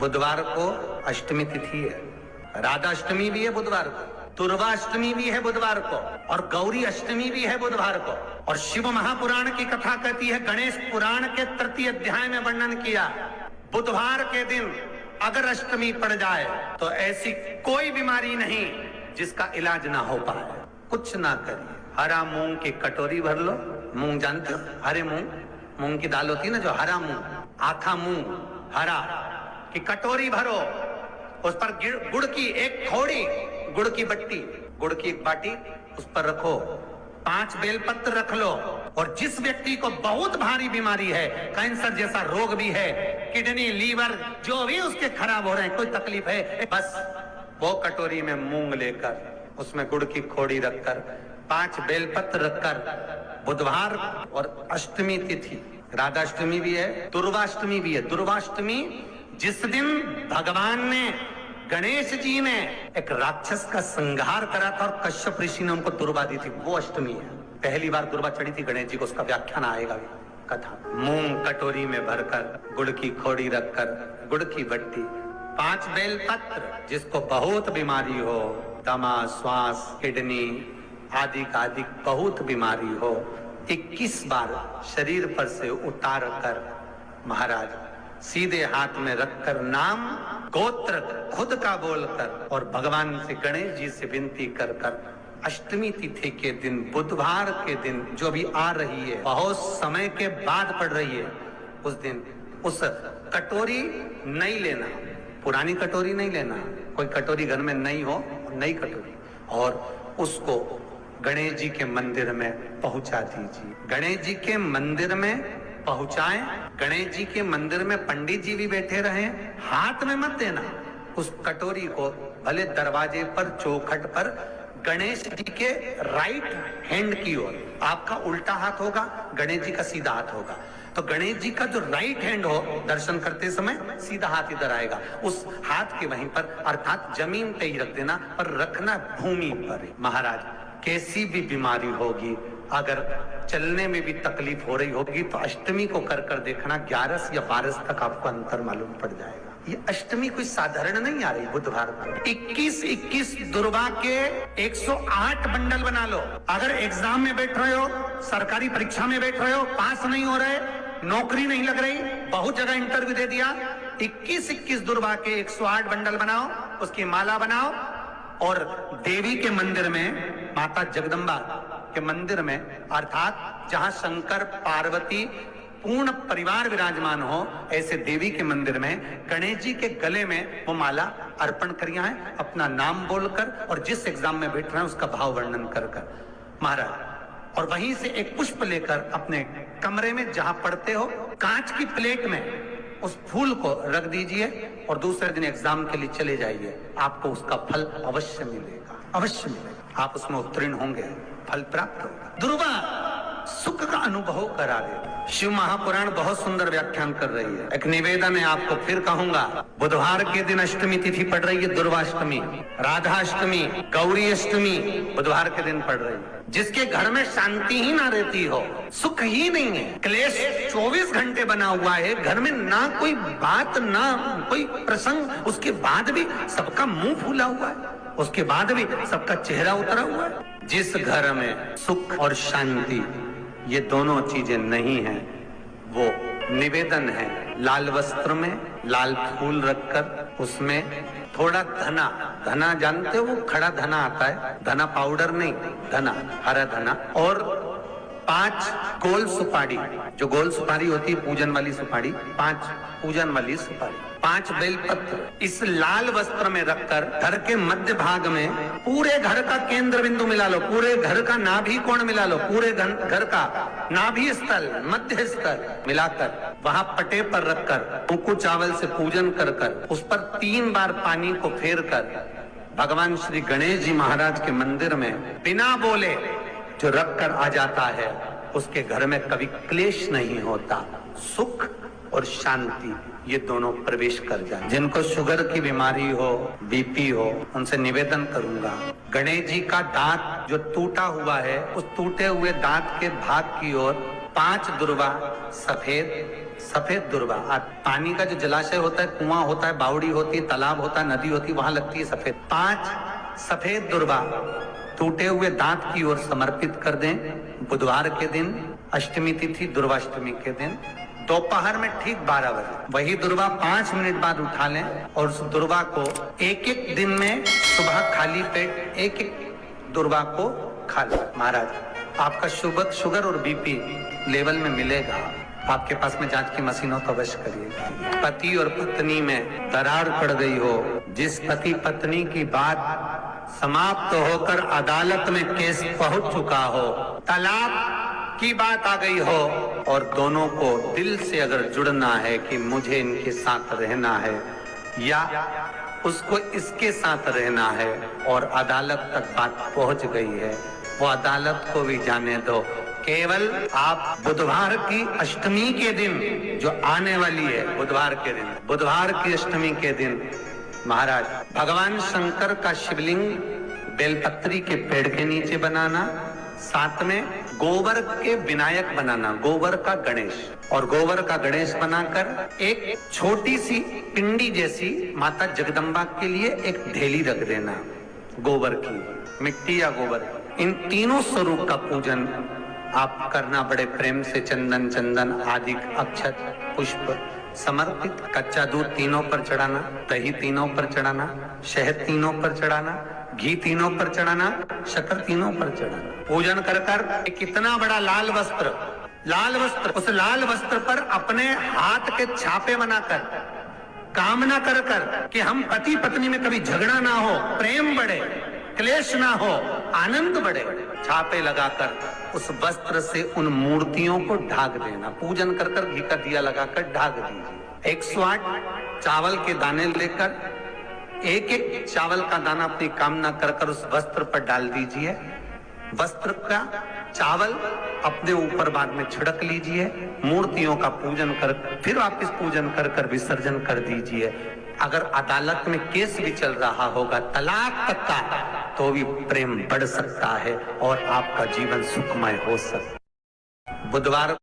बुधवार को अष्टमी तिथि है, राधाष्टमी भी है बुधवार को, दुर्वाष्टमी भी है बुधवार को, और गौरी अष्टमी भी है बुधवार को। और शिव महापुराण की कथा कहती है, गणेश पुराण के तृतीय अध्याय में वर्णन किया, बुधवार के दिन अगर अष्टमी पड़ जाए तो ऐसी कोई बीमारी नहीं जिसका इलाज ना हो पाए। कुछ ना करिए, हरा मूंग की कटोरी भर लो, मूंग जानते हो, हरे मूंग की दाल होती है ना, जो हरा मूंग, आखा मूंग हरा की कटोरी भरो, उस पर गुड़ की एक खोड़ी, गुड़ की बट्टी, गुड़ की एक बाटी उस पर रखो, 5 बेलपत्र रख लो, और जिस व्यक्ति को बहुत भारी बीमारी है, कैंसर जैसा रोग भी है, किडनी लीवर जो भी उसके खराब हो रहे हैं, कोई तकलीफ है, बस वो कटोरी में मूंग लेकर उसमें गुड़ की खोड़ी रखकर 5 बेलपत्र रखकर, बुधवार और अष्टमी तिथि, राधाष्टमी भी है, दुर्वाष्टमी भी है। दुर्वाष्टमी जिस दिन भगवान ने, गणेश जी ने एक राक्षस का संहार करा था और कश्यप ऋषि ने उनको दुर्वा दी थी, वो अष्टमी है। पहली बार दुर्वा चढ़ी थी गणेश जी को, उसका व्याख्यान आएगा कथा। मूंग कटोरी में भरकर, गुड़ की खोड़ी रखकर, गुड़ की बट्टी, 5 बेलपत्र, जिसको बहुत बीमारी हो, दमा, श्वास, किडनी आदि का आदि बहुत बीमारी हो, 21 बार शरीर पर से उतार कर महाराज सीधे हाथ में रखकर नाम गोत्र खुद का बोलकर और भगवान से, गणेश जी से विनती कर कर, अष्टमी तिथि के दिन, बुधवार के दिन जो भी आ रही है, बहुत समय के बाद पड़ रही है, उस दिन उस कटोरी नहीं लेना, पुरानी कटोरी नहीं लेना, कोई कटोरी घर में नहीं हो, नई कटोरी, और उसको गणेश जी के मंदिर में पहुंचा दीजिए। गणेश जी के मंदिर में पहुंचाएं, गणेश जी के मंदिर में पंडित जी भी बैठे रहे, हाथ में मत देना उस कटोरी को, भले दरवाजे पर, चौखट पर, गणेश जी के राइट हैंड की ओर, आपका उल्टा हाथ होगा, गणेश जी का सीधा हाथ होगा, तो गणेश जी का जो राइट हैंड हो, दर्शन करते समय सीधा हाथ इधर आएगा, उस हाथ के वहीं पर, अर्थात जमीन पे ही रख देना, पर रखना भूमि पर। महाराज कैसी भी बीमारी होगी, अगर चलने में भी तकलीफ हो रही होगी, तो अष्टमी को कर कर देखना, 11 या 12 तक आपको अंतर मालूम पड़ जाएगा। ये अष्टमी कोई साधारण नहीं आ रही बुधवार को। 21 दुर्वा के 108 बंडल बना लो। अगर एग्जाम में बैठ रहे हो, सरकारी परीक्षा में बैठ रहे हो, पास नहीं हो रहे, नौकरी नहीं लग रही, बहुत जगह इंटरव्यू दे दिया, 21 दुर्वा के 108 बंडल बनाओ, उसकी माला बनाओ, और देवी के मंदिर में, माता जगदम्बा के मंदिर में, अर्थात जहां शंकर पार्वती पूर्ण परिवार विराजमान हो, ऐसे देवी के मंदिर में गणेश जी के गले में वो माला अर्पण करिया है, अपना नाम बोलकर, और जिस एग्जाम में बैठ रहे हैं उसका भाव वर्णन कर कर महाराज, और वहीं से एक पुष्प लेकर अपने कमरे में जहां पढ़ते हो, कांच की प्लेट में उस फूल को रख दीजिए, और दूसरे दिन एग्जाम के लिए चले जाइए, आपको उसका फल अवश्य मिलेगा, अवश्य मिलेगा, आप उसमें उत्तीर्ण होंगे, फल प्राप्त होगा। दुर्वा सुख का अनुभव करा देगा। शिव महापुराण बहुत सुंदर व्याख्यान कर रही है। एक निवेदन है आपको, फिर कहूंगा, बुधवार के दिन अष्टमी तिथि पड़ रही है, दुर्वाष्टमी, राधाष्टमी, गौरी अष्टमी बुधवार के दिन पड़ रही है। जिसके घर में शांति ही ना रहती हो, सुख ही नहीं है, क्लेश 24 घंटे बना हुआ है, घर में ना कोई बात, ना कोई प्रसंग, उसके बाद भी सबका मुंह फूला हुआ है, उसके बाद भी सबका चेहरा उतरा हुआ है। जिस घर में सुख और शांति ये दोनों चीजें नहीं हैं, वो निवेदन है, लाल वस्त्र में लाल फूल रखकर, उसमें थोड़ा धना, धना जानते हो, वो खड़ा धना आता है, धना पाउडर नहीं, धना, हरा धना, और 5 गोल सुपारी, जो गोल सुपारी होती है पूजन वाली सुपारी, 5 पूजन वाली सुपारी, 5 बेलपत्र, इस लाल वस्त्र में रखकर घर के मध्य भाग में, पूरे घर का केंद्र बिंदु मिला लो, पूरे घर का नाभि कोण मिला लो, पूरे घर का नाभि स्थल, मध्य स्थल मिलाकर वहां पटे पर रखकर कुंकू चावल से पूजन कर कर, उस पर 3 बार पानी को फेर कर भगवान श्री गणेश जी महाराज के मंदिर में बिना बोले जो रख कर आ जाता है, उसके घर में कभी क्लेश नहीं होता, सुख और शांति ये दोनों प्रवेश कर जाए। जिनको शुगर की बीमारी हो, बीपी हो, उनसे निवेदन करूंगा, गणेश जी का दांत जो टूटा हुआ है, उस टूटे हुए दांत के भाग की ओर 5 दुर्वा सफेद सफेद दुर्वा। पानी का जो जलाशय होता है, कुआं होता है, बावड़ी होती है, तालाब होता है, नदी होती है, वहां लगती है सफेद। 5 सफेद दुर्वा टूटे हुए दांत की ओर समर्पित कर दें। बुधवार के दिन, अष्टमी तिथि, दुर्वाष्टमी के दिन दोपहर में ठीक 12 बजे वही दुर्वा 5 मिनट बाद उठा लें और उस दुर्वा को एक दिन में सुबह खाली पेट एक दुर्वा को खा लें। महाराज आपका शुगर और बीपी लेवल में मिलेगा। आपके पास में जांच की मशीन हो तो अवश्य करिएगा। पति और पत्नी में दरार पड़ गई हो, जिस पति पत्नी की बात समाप्त होकर अदालत में केस पहुंच चुका हो, तलाक की बात आ गई हो और दोनों को दिल से अगर जुड़ना है कि मुझे इनके साथ रहना है या उसको इसके साथ रहना है और अदालत तक बात पहुंच गई है, वो अदालत को भी जाने दो। केवल आप बुधवार की अष्टमी के दिन जो आने वाली है, बुधवार के दिन, बुधवार की अष्टमी के दिन महाराज भगवान शंकर का शिवलिंग बेलपत्री के पेड़ के नीचे बनाना, साथ में गोबर के विनायक बनाना, गोबर का गणेश, और गोबर का गणेश बनाकर एक छोटी सी पिंडी जैसी माता जगदम्बा के लिए एक ढेली रख देना, गोबर की, मिट्टी या गोबर। इन तीनों स्वरूप का पूजन आप करना बड़े प्रेम से, चंदन आदि अक्षत पुष्प समर्पित, कच्चा दूध तीनों पर चढ़ाना, दही तीनों पर चढ़ाना, शहद तीनों पर चढ़ाना, घी तीनों पर चढ़ाना, शक्कर तीनों पर चढ़ाना। पूजन कर कितना बड़ा लाल वस्त्र, उस लाल वस्त्र पर अपने हाथ के छापे बनाकर कामना कर कि हम पति पत्नी में कभी झगड़ा ना हो, प्रेम बढ़े, क्लेश ना हो, आनंद बढ़े, छापे लगाकर उस वस्त्र से उन मूर्तियों को ढाक देना। पूजन कर घी का दिया लगाकर ढाक दीजिए। 108 चावल के दाने लेकर एक चावल का दाना अपनी कामना कर उस वस्त्र पर डाल दीजिए। वस्त्र का चावल अपने ऊपर बाद में छिड़क लीजिए। मूर्तियों का पूजन कर फिर वापिस पूजन कर विसर्जन कर दीजिए। अगर अदालत में केस भी चल रहा होगा तलाक तक का, तो भी प्रेम बढ़ सकता है और आपका जीवन सुखमय हो सकता है। बुधवार